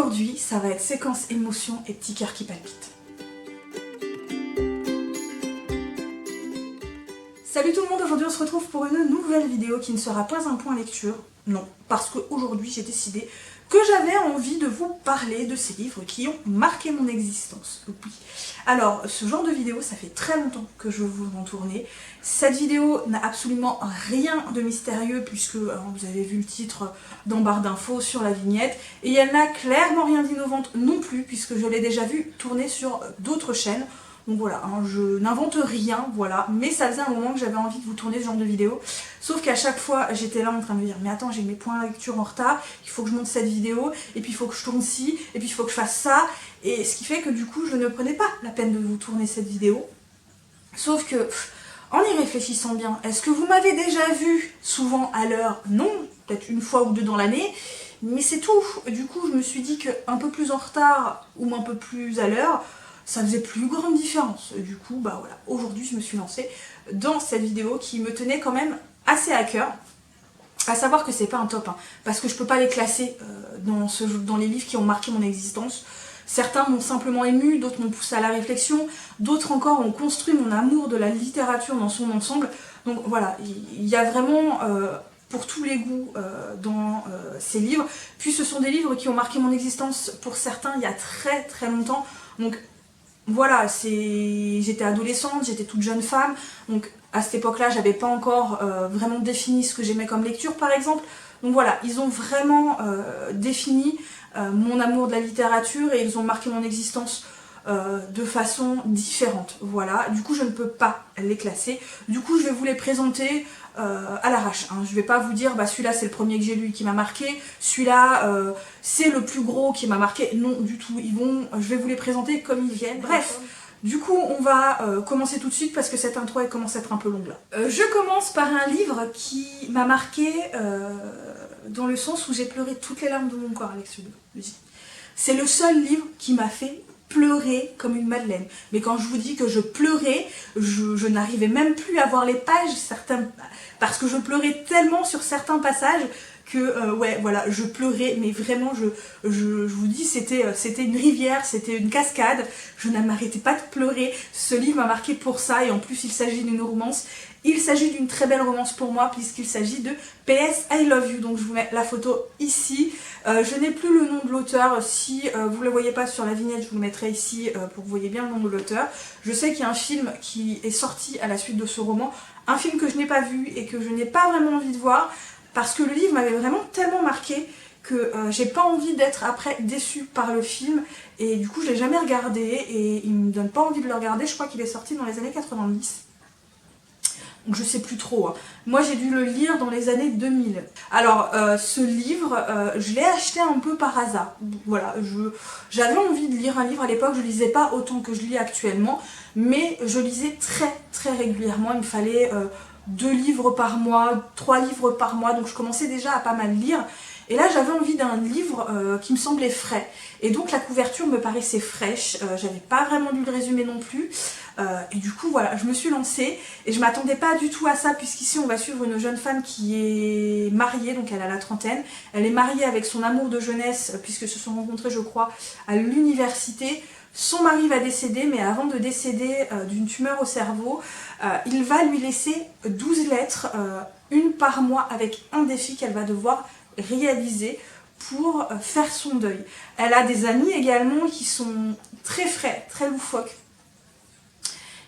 aujourd'hui, ça va être séquence émotion et petit cœur qui palpite. Salut tout le monde, aujourd'hui on se retrouve pour une nouvelle vidéo qui ne sera pas un point lecture. Non, parce qu'aujourd'hui j'ai décidé que j'avais envie de vous parler de ces livres qui ont marqué mon existence. Oui. Alors, ce genre de vidéo, ça fait très longtemps que je veux vous en tourner. Cette vidéo n'a absolument rien de mystérieux puisque vous avez vu le titre dans barre d'infos sur la vignette. Et elle n'a clairement rien d'innovante non plus puisque je l'ai déjà vue tourner sur d'autres chaînes. Donc voilà, je n'invente rien, voilà, mais ça faisait un moment que j'avais envie de vous tourner ce genre de vidéo. Sauf qu'à chaque fois, j'étais là en train de me dire, mais attends, j'ai mes points de lecture en retard, il faut que je monte cette vidéo, et puis il faut que je tourne ci, et puis il faut que je fasse ça. Et ce qui fait que du coup, je ne prenais pas la peine de vous tourner cette vidéo. Sauf que, en y réfléchissant bien, est-ce que vous m'avez déjà vu souvent à l'heure? Non, peut-être une fois ou deux dans l'année. Mais c'est tout. Du coup, je me suis dit qu'un peu plus en retard ou un peu plus à l'heure, ça faisait plus grande différence. Du coup, bah voilà, aujourd'hui je me suis lancée dans cette vidéo qui me tenait quand même assez à cœur. À savoir que c'est pas un top, hein, parce que je peux pas les classer dans les livres qui ont marqué mon existence. Certains m'ont simplement ému, d'autres m'ont poussé à la réflexion, d'autres encore ont construit mon amour de la littérature dans son ensemble. Donc voilà, il y a vraiment pour tous les goûts dans ces livres. Puis ce sont des livres qui ont marqué mon existence pour certains il y a très très longtemps. Donc voilà, j'étais adolescente, j'étais toute jeune femme, donc à cette époque-là, j'avais pas encore vraiment défini ce que j'aimais comme lecture, par exemple. Donc voilà, ils ont vraiment défini mon amour de la littérature et ils ont marqué mon existence de façon différente. Voilà, du coup, je ne peux pas les classer. Du coup, je vais vous les présenter à l'arrache. Hein. Je vais pas vous dire, bah celui-là c'est le premier que j'ai lu qui m'a marqué, celui-là c'est le plus gros qui m'a marqué. Non, du tout. Je vais vous les présenter comme ils viennent. Bref. Du coup, on va commencer tout de suite parce que cette intro elle commence à être un peu longue là. Je commence par un livre qui m'a marqué dans le sens où j'ai pleuré toutes les larmes de mon corps avec ce livre. C'est le seul livre qui m'a fait pleurer comme une madeleine. Mais quand je vous dis que je pleurais, je n'arrivais même plus à voir les pages, parce que je pleurais tellement sur certains passages que ouais voilà, je pleurais, mais vraiment je vous dis c'était une rivière, c'était une cascade, je ne m'arrêtais pas de pleurer. Ce livre m'a marqué pour ça et en plus il s'agit d'une romance. Il s'agit d'une très belle romance pour moi puisqu'il s'agit de PS I Love You. Donc je vous mets la photo ici. Je n'ai plus le nom de l'auteur. Si vous ne le voyez pas sur la vignette, je vous le mettrai ici pour que vous voyez bien le nom de l'auteur. Je sais qu'il y a un film qui est sorti à la suite de ce roman. Un film que je n'ai pas vu et que je n'ai pas vraiment envie de voir parce que le livre m'avait vraiment tellement marqué que j'ai pas envie d'être après déçue par le film. Et du coup je l'ai jamais regardé et il me donne pas envie de le regarder. Je crois qu'il est sorti dans les années 90. Donc je sais plus trop. Hein. Moi j'ai dû le lire dans les années 2000. Alors ce livre, je l'ai acheté un peu par hasard. Voilà, j'avais envie de lire un livre à l'époque, je lisais pas autant que je lis actuellement, mais je lisais très très régulièrement. Il me fallait 2 livres par mois, 3 livres par mois, donc je commençais déjà à pas mal lire. Et là j'avais envie d'un livre qui me semblait frais. Et donc la couverture me paraissait fraîche, j'avais pas vraiment lu le résumé non plus. Et du coup voilà, je me suis lancée et je m'attendais pas du tout à ça puisqu'ici on va suivre une jeune femme qui est mariée, donc elle a la trentaine. Elle est mariée avec son amour de jeunesse puisque se sont rencontrés je crois à l'université. Son mari va décéder, mais avant de décéder d'une tumeur au cerveau, il va lui laisser 12 lettres, une par mois avec un défi qu'elle va devoir réaliser pour faire son deuil. Elle a des amis également qui sont très frais, très loufoques.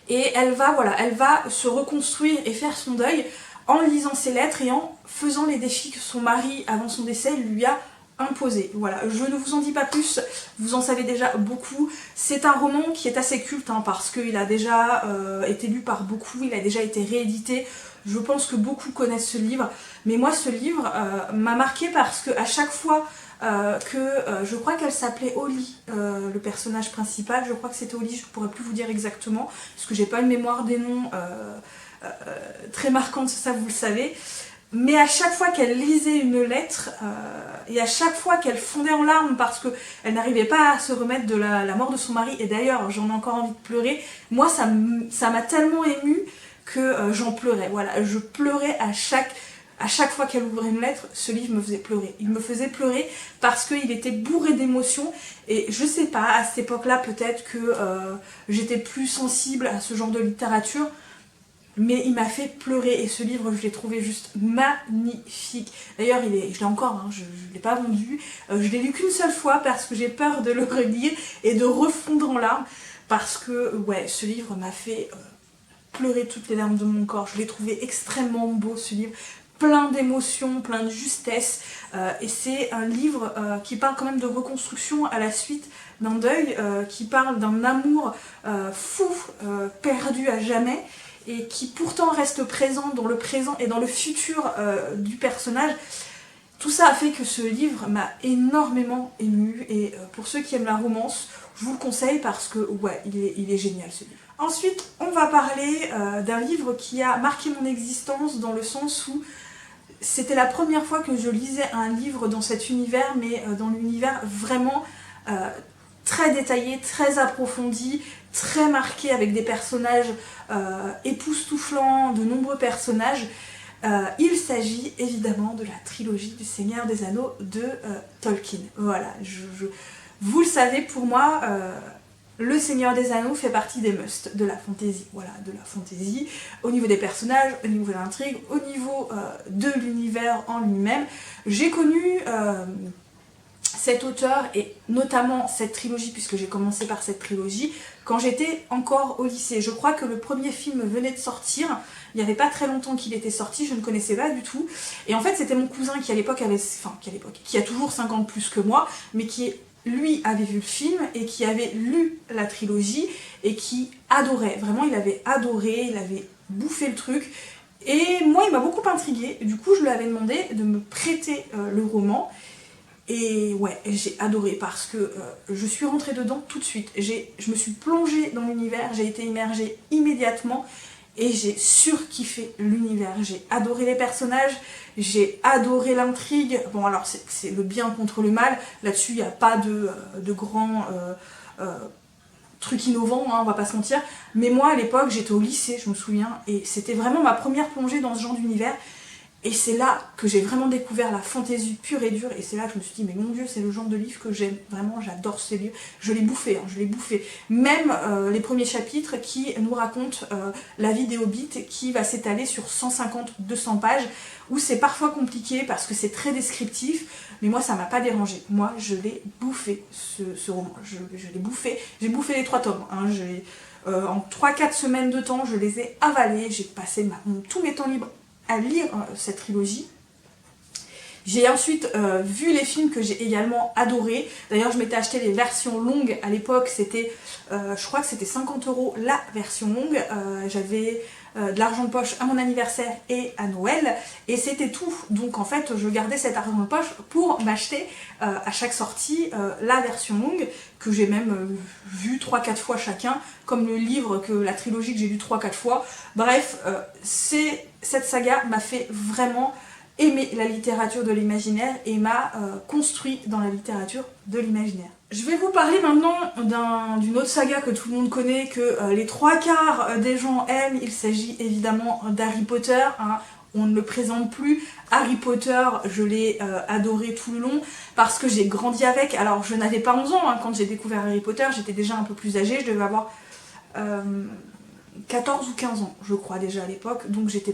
Et elle va se reconstruire et faire son deuil en lisant ses lettres et en faisant les défis que son mari, avant son décès, lui a imposés. Voilà, je ne vous en dis pas plus, vous en savez déjà beaucoup. C'est un roman qui est assez culte hein, parce qu'il a déjà été lu par beaucoup, il a déjà été réédité. Je pense que beaucoup connaissent ce livre, mais moi ce livre m'a marqué parce que à chaque fois je crois qu'elle s'appelait Holly, le personnage principal, je crois que c'était Holly, je ne pourrais plus vous dire exactement, parce que j'ai pas une mémoire des noms très marquante, ça vous le savez, mais à chaque fois qu'elle lisait une lettre, et à chaque fois qu'elle fondait en larmes parce qu'elle n'arrivait pas à se remettre de la mort de son mari, et d'ailleurs j'en ai encore envie de pleurer, moi ça m'a tellement émue que j'en pleurais, voilà, je pleurais à à chaque fois qu'elle ouvrait une lettre, ce livre me faisait pleurer. Il me faisait pleurer parce qu'il était bourré d'émotions et je sais pas, à cette époque-là peut-être que j'étais plus sensible à ce genre de littérature, mais il m'a fait pleurer et ce livre je l'ai trouvé juste magnifique. D'ailleurs je l'ai encore, hein, je ne l'ai pas vendu, je l'ai lu qu'une seule fois parce que j'ai peur de le relire et de refondre en larmes parce que ouais, ce livre m'a fait pleurer toutes les larmes de mon corps. Je l'ai trouvé extrêmement beau ce livre, plein d'émotions, plein de justesse, et c'est un livre qui parle quand même de reconstruction à la suite d'un deuil, qui parle d'un amour fou, perdu à jamais, et qui pourtant reste présent dans le présent et dans le futur du personnage. Tout ça a fait que ce livre m'a énormément émue, et pour ceux qui aiment la romance, je vous le conseille parce que ouais, il est génial ce livre. Ensuite, on va parler d'un livre qui a marqué mon existence dans le sens où c'était la première fois que je lisais un livre dans cet univers, mais dans l'univers vraiment très détaillé, très approfondi, très marqué avec des personnages époustouflants, de nombreux personnages. Il s'agit évidemment de la trilogie du Seigneur des Anneaux de Tolkien. Voilà, vous le savez, pour moi, le Seigneur des Anneaux fait partie des musts de la fantasy. Voilà, de la fantasy, au niveau des personnages, au niveau de l'intrigue, au niveau de l'univers en lui-même. J'ai connu cet auteur et notamment cette trilogie, puisque j'ai commencé par cette trilogie, quand j'étais encore au lycée. Je crois que le premier film venait de sortir, il n'y avait pas très longtemps qu'il était sorti, je ne connaissais pas du tout. Et en fait c'était mon cousin qui à l'époque avait, qui a toujours 50 plus que moi, mais qui lui avait vu le film et qui avait lu la trilogie et qui adorait, vraiment il avait adoré, il avait bouffé le truc. Et moi il m'a beaucoup intriguée, du coup je lui avais demandé de me prêter le roman. Et ouais, j'ai adoré parce que je suis rentrée dedans tout de suite. Je me suis plongée dans l'univers, j'ai été immergée immédiatement et j'ai surkiffé l'univers. J'ai adoré les personnages, j'ai adoré l'intrigue. Bon alors c'est le bien contre le mal, là-dessus il n'y a pas de grands trucs innovants, hein, on va pas se mentir. Mais moi à l'époque j'étais au lycée, je me souviens, et c'était vraiment ma première plongée dans ce genre d'univers. Et c'est là que j'ai vraiment découvert la fantaisie pure et dure, et c'est là que je me suis dit, mais mon Dieu, c'est le genre de livre que j'aime, vraiment, j'adore ces livres. Je l'ai bouffé, hein, je l'ai bouffé. Même les premiers chapitres qui nous racontent la vie des hobbits, qui va s'étaler sur 150-200 pages, où c'est parfois compliqué parce que c'est très descriptif, mais moi ça m'a pas dérangé. Moi je l'ai bouffé, ce roman, je l'ai bouffé, j'ai bouffé les 3 tomes, hein, en 3-4 semaines de temps, je les ai avalés, j'ai passé tous mes temps libres à lire cette trilogie. J'ai ensuite vu les films que j'ai également adorés. D'ailleurs je m'étais acheté les versions longues à l'époque, c'était je crois que c'était 50 € la version longue. J'avais de l'argent de poche à mon anniversaire et à Noël, et c'était tout. Donc en fait je gardais cet argent de poche pour m'acheter à chaque sortie la version longue, que j'ai même vue 3-4 fois chacun, comme le livre, que la trilogie que j'ai lu 3-4 fois. Bref, cette saga m'a fait vraiment aimer la littérature de l'imaginaire et m'a construit dans la littérature de l'imaginaire. Je vais vous parler maintenant d'une autre saga que tout le monde connaît, que les 3/4 des gens aiment. Il s'agit évidemment d'Harry Potter, hein. On ne le présente plus. Harry Potter, je l'ai adoré tout le long parce que j'ai grandi avec. Alors je n'avais pas 11 ans hein, quand j'ai découvert Harry Potter, j'étais déjà un peu plus âgée, je devais avoir 14 ou 15 ans je crois déjà à l'époque, donc j'étais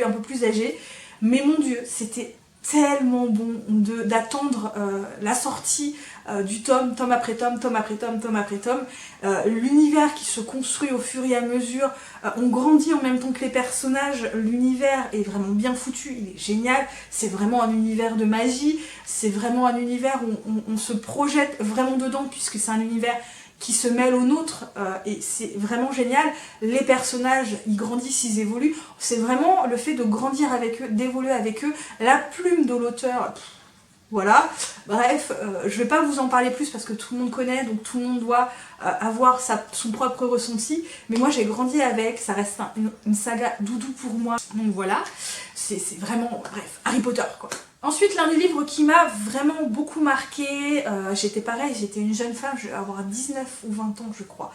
un peu plus âgée. Mais mon Dieu, c'était tellement bon d'attendre la sortie du tome après tome, tome après tome, tome après tome. L'univers qui se construit au fur et à mesure, on grandit en même temps que les personnages, l'univers est vraiment bien foutu, il est génial, c'est vraiment un univers de magie, c'est vraiment un univers où on se projette vraiment dedans, puisque c'est un univers qui se mêle au nôtre, et c'est vraiment génial. Les personnages, ils grandissent, ils évoluent, c'est vraiment le fait de grandir avec eux, d'évoluer avec eux, la plume de l'auteur, voilà. Bref, je vais pas vous en parler plus parce que tout le monde connaît, donc tout le monde doit avoir son propre ressenti, mais moi j'ai grandi avec, ça reste une saga doudou pour moi, donc voilà, c'est vraiment, bref, Harry Potter quoi. Ensuite, l'un des livres qui m'a vraiment beaucoup marqué, j'étais pareil, j'étais une jeune femme, je vais avoir 19 ou 20 ans je crois,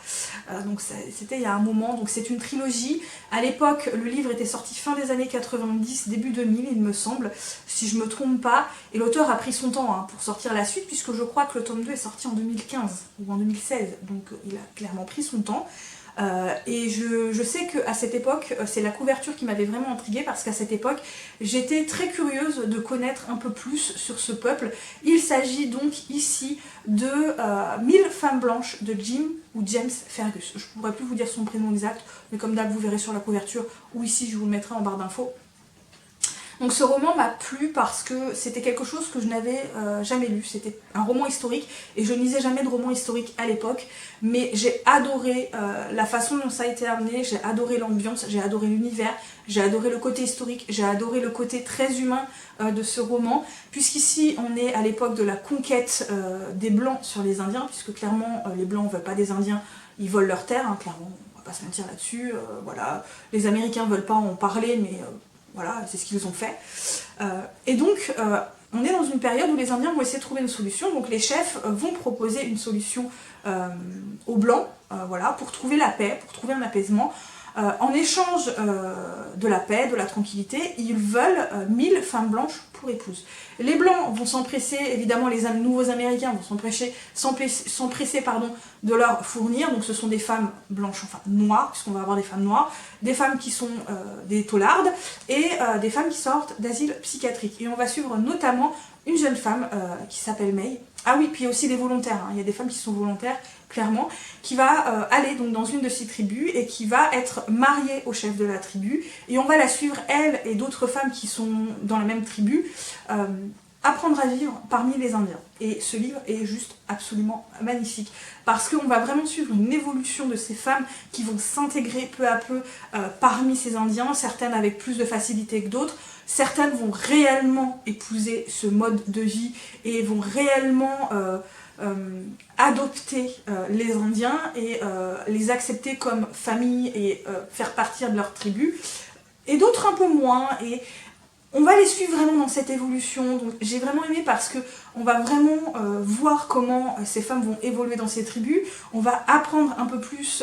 donc c'était il y a un moment, donc c'est une trilogie. À l'époque, le livre était sorti fin des années 90, début 2000 il me semble, si je me trompe pas, et l'auteur a pris son temps hein, pour sortir la suite, puisque je crois que le tome 2 est sorti en 2015 ou en 2016, donc il a clairement pris son temps. Et je sais qu'à cette époque, c'est la couverture qui m'avait vraiment intriguée parce qu'à cette époque, j'étais très curieuse de connaître un peu plus sur ce peuple. Il s'agit donc ici de 1000 femmes blanches de Jim ou James Fergus. Je ne pourrais plus vous dire son prénom exact, mais comme d'hab, vous verrez sur la couverture ou ici, je vous le mettrai en barre d'infos. Donc ce roman m'a plu parce que c'était quelque chose que je n'avais jamais lu. C'était un roman historique et je ne lisais jamais de roman historique à l'époque. Mais j'ai adoré la façon dont ça a été amené, j'ai adoré l'ambiance, j'ai adoré l'univers, j'ai adoré le côté historique, j'ai adoré le côté très humain de ce roman. Puisqu'ici on est à l'époque de la conquête des Blancs sur les Indiens, puisque clairement les Blancs ne veulent pas des Indiens, ils volent leurs terres, hein, clairement, on va pas se mentir là-dessus. Voilà. Les Américains ne veulent pas en parler, mais... voilà, c'est ce qu'ils ont fait. Et donc, on est dans une période où les Indiens vont essayer de trouver une solution. Donc les chefs vont proposer une solution aux Blancs, voilà, pour trouver la paix, pour trouver un apaisement. En échange de la paix, de la tranquillité, ils veulent 1000 femmes blanches pour épouses. Les Blancs vont s'empresser, évidemment les nouveaux Américains vont s'empresser de leur fournir, donc ce sont des femmes blanches, enfin noires, puisqu'on va avoir des femmes noires, des femmes qui sont des taulardes, et des femmes qui sortent d'asile psychiatrique. Et on va suivre notamment une jeune femme qui s'appelle May. Ah oui, puis il y a aussi des volontaires, hein. Il y a des femmes qui sont volontaires, clairement, qui va aller donc dans une de ces tribus et qui va être mariée au chef de la tribu. Et on va la suivre, elle et d'autres femmes qui sont dans la même tribu, apprendre à vivre parmi les Indiens. Et ce livre est juste absolument magnifique, parce qu'on va vraiment suivre une évolution de ces femmes qui vont s'intégrer peu à peu parmi ces Indiens, certaines avec plus de facilité que d'autres. Certaines vont réellement épouser ce mode de vie et vont réellement adopter les Indiens et les accepter comme famille et faire partie de leur tribu. Et d'autres un peu moins. Et on va les suivre vraiment dans cette évolution. Donc j'ai vraiment aimé parce que on va vraiment voir comment ces femmes vont évoluer dans ces tribus. On va apprendre un peu plus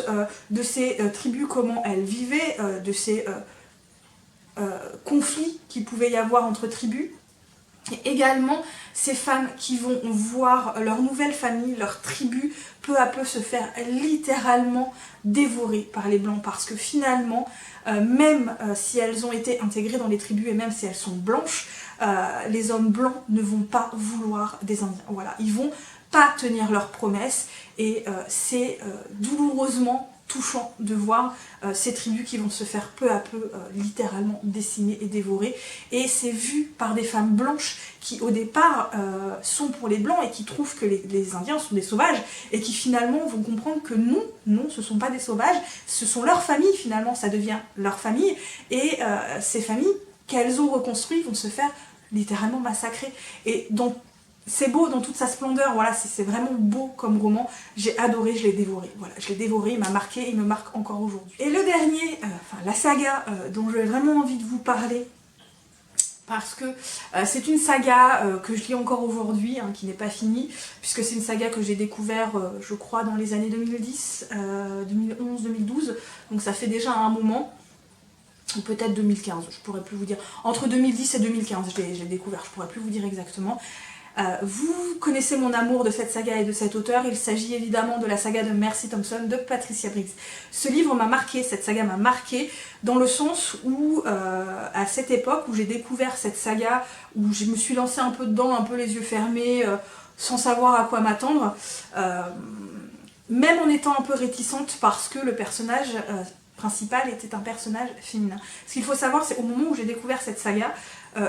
de ces tribus, comment elles vivaient, de ces conflits qu'il pouvait y avoir entre tribus. Et également ces femmes qui vont voir leur nouvelle famille, leur tribu, peu à peu se faire littéralement dévorer par les Blancs, parce que finalement, même si elles ont été intégrées dans les tribus et même si elles sont blanches, les hommes blancs ne vont pas vouloir des Indiens. Voilà, ils vont pas tenir leurs promesses et c'est douloureusement touchant de voir ces tribus qui vont se faire peu à peu littéralement décimer et dévorer, et c'est vu par des femmes blanches qui au départ sont pour les blancs et qui trouvent que les Indiens sont des sauvages et qui finalement vont comprendre que non, ce ne sont pas des sauvages, ce sont leurs familles, finalement ça devient leur famille, et ces familles qu'elles ont reconstruites vont se faire littéralement massacrer. Et donc c'est beau dans toute sa splendeur, voilà, c'est vraiment beau comme roman, j'ai adoré, je l'ai dévoré, voilà, je l'ai dévoré, il m'a marqué, il me marque encore aujourd'hui. Et le dernier, la saga dont j'ai vraiment envie de vous parler, parce que c'est une saga que je lis encore aujourd'hui, hein, qui n'est pas finie, puisque c'est une saga que j'ai découvert, je crois, dans les années 2010, 2011, 2012, donc ça fait déjà un moment, ou peut-être 2015, je pourrais plus vous dire, entre 2010 et 2015 j'ai découvert, je pourrais plus vous dire exactement. Vous connaissez mon amour de cette saga et de cet auteur, il s'agit évidemment de la saga de Mercy Thompson de Patricia Briggs. Ce livre m'a marqué, cette saga m'a marqué dans le sens où à cette époque où j'ai découvert cette saga, où je me suis lancée un peu dedans, un peu les yeux fermés, sans savoir à quoi m'attendre, même en étant un peu réticente parce que le personnage principal était un personnage féminin. Ce qu'il faut savoir, c'est au moment où j'ai découvert cette saga,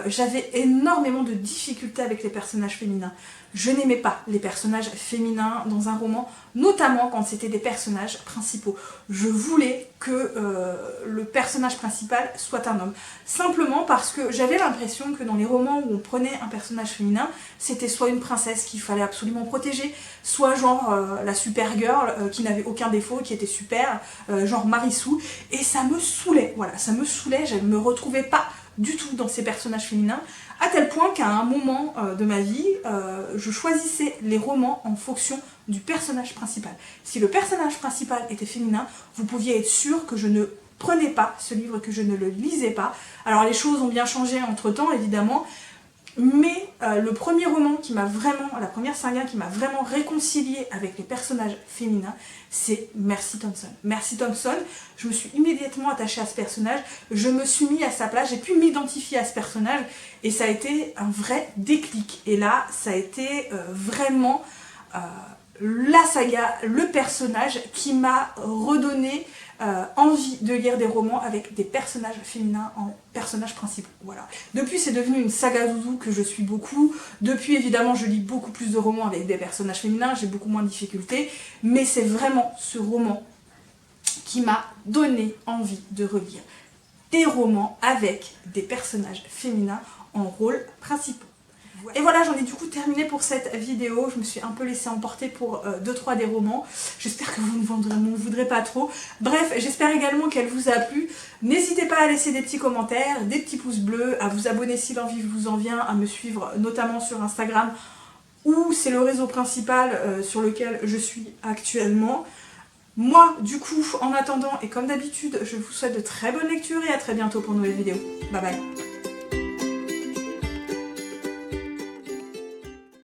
j'avais énormément de difficultés avec les personnages féminins. Je n'aimais pas les personnages féminins dans un roman, notamment quand c'était des personnages principaux. Je voulais que le personnage principal soit un homme. Simplement parce que j'avais l'impression que dans les romans où on prenait un personnage féminin, c'était soit une princesse qu'il fallait absolument protéger, soit genre la super girl qui n'avait aucun défaut, qui était super, genre Marissou, et ça me saoulait, voilà, ça me saoulait, je ne me retrouvais pas du tout dans ces personnages féminins, À tel point qu'à un moment de ma vie, je choisissais les romans en fonction du personnage principal. Si le personnage principal était féminin, vous pouviez être sûr que je ne prenais pas ce livre, que je ne le lisais pas. Alors les choses ont bien changé entre temps évidemment, mais le premier roman qui m'a vraiment, la première saga qui m'a vraiment réconciliée avec les personnages féminins, c'est Mercy Thompson. Mercy Thompson, je me suis immédiatement attachée à ce personnage, je me suis mis à sa place, j'ai pu m'identifier à ce personnage et ça a été un vrai déclic. Et là, ça a été vraiment la saga, le personnage qui m'a redonné envie de lire des romans avec des personnages féminins en personnages principaux. Voilà. Depuis, c'est devenu une saga doudou que je suis beaucoup. Depuis, évidemment, je lis beaucoup plus de romans avec des personnages féminins, j'ai beaucoup moins de difficultés. Mais c'est vraiment ce roman qui m'a donné envie de relire des romans avec des personnages féminins en rôle principaux. Et voilà, j'en ai du coup terminé pour cette vidéo. Je me suis un peu laissée emporter pour 2-3 des romans. J'espère que vous ne m'en voudrez pas trop. Bref, j'espère également qu'elle vous a plu. N'hésitez pas à laisser des petits commentaires, des petits pouces bleus, à vous abonner si l'envie vous en vient, à me suivre notamment sur Instagram, où c'est le réseau principal sur lequel je suis actuellement. Moi, du coup, en attendant, et comme d'habitude, je vous souhaite de très bonnes lectures et à très bientôt pour une nouvelle vidéo. Bye bye.